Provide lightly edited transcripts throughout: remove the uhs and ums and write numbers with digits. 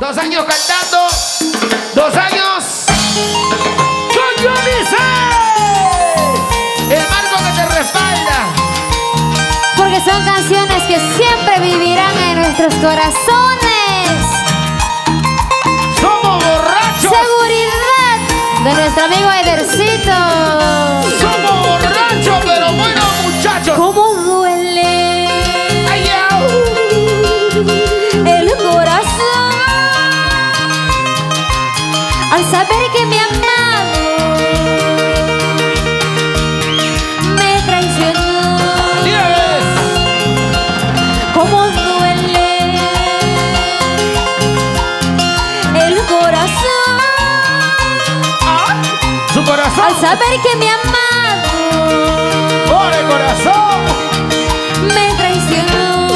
2 años cantando. 2 años. ¡Coño, dice! El marco que te respalda. Porque son canciones que siempre vivirán en nuestros corazones. Somos borrachos. Seguridad de nuestro amigo Edercito. Somos borrachos, pero buenos muchachos. ¿Cómo duele Ay, el corazón al saber que mi amado me traicionó? Yes. ¿Cómo duele el corazón Su corazón. al saber que mi amado Pobre corazón. me traicionó?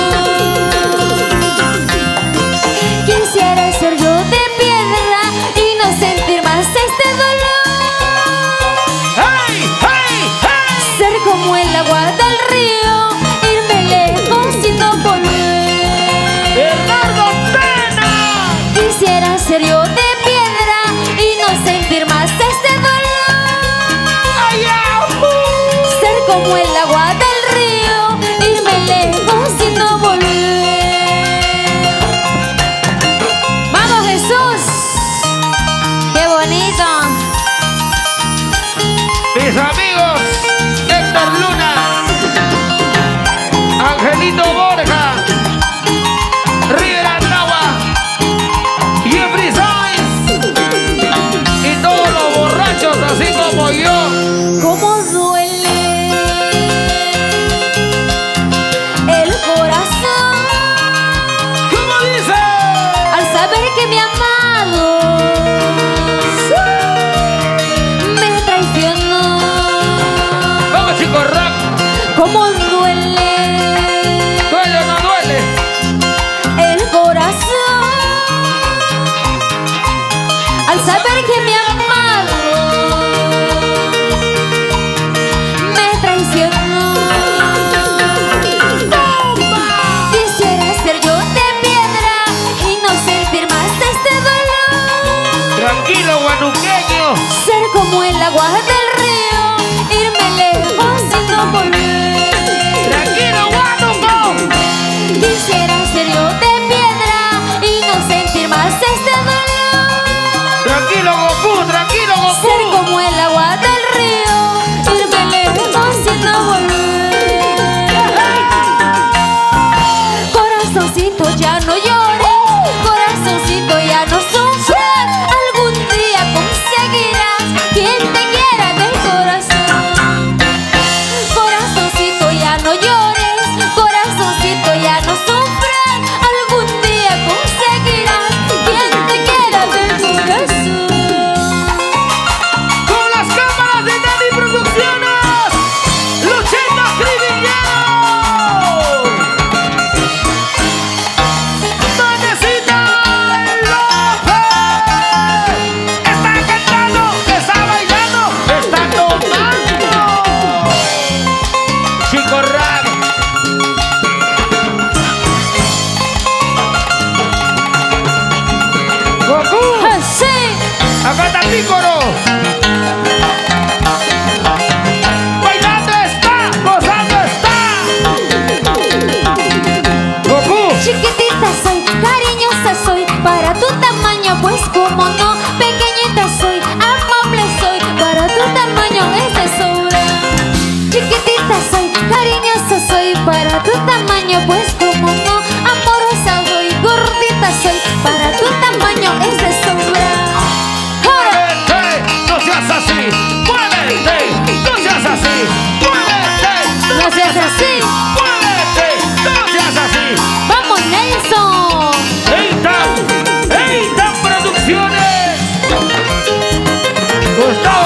Quisiera ser yo de piedra y no sentir más este dolor. ¡Hey, hey, hey! Ser como el agua del río, irme lejos y no volver. ¡Bernardo Pena! Quisiera ser yo de piedra y no sentir más este dolor. ¡Ay, Ser como el agua del río, irme lejos y no volver. ¡Vamos, Jesús! ¡Qué bonito! Mis amigos, Héctor Luna, Angelito Borja, Rivera Nava, Jeffrey Sainz y todos los borrachos así como yo. ¿Cómo duele el corazón ¿Cómo dice? al saber que mi amado me traicionó? Vamos, chicos, rock. ¿Cómo duele ¿Duele o no duele? el corazón al saber que mi amado me traicionó? Quisiera ser yo de piedra y no sentir más este dolor. Tranquilo, guanuqueño. Ser como el agua del río, irme lejos y no volver. Tranquilo, guanuco. Quisiera ser yo de piedra y no sentir más este dolor. Tranquilo, Goku. Tranquilo, Ser Goku. como el agua del río, irme lejos y no volver. Corazoncito, ya no llores. Corazoncito, ya no sufras. Algún día conseguirás quien te quiera del corazón. Corazoncito, ya no llores. Corazoncito, ya no sufras. Algún día conseguirás quien te quiera del corazón. Con las cámaras de Dani Producciones, Luchito Cribillero. Manecita López. Está cantando, está bailando, está tomando. Chico Rap. Goku, Sí. acá está Pícoro. Bailando está, gozando está. Goku. Chiquitita soy, cariñosa soy, para tu tamaño pues como no. Pequeñita soy, amable soy, para tu tamaño es de sobra. Chiquitita soy, cariñosa soy, para tu tamaño pues como no. Amorosa soy, gordita soy, para tu tamaño es de sobra. Ahora, Muévete, no seas así. Muévete, no seas así. Muévete, no seas así. Muévete, no seas así. Vamos, Nelson. Eitan Producciones. Gustavo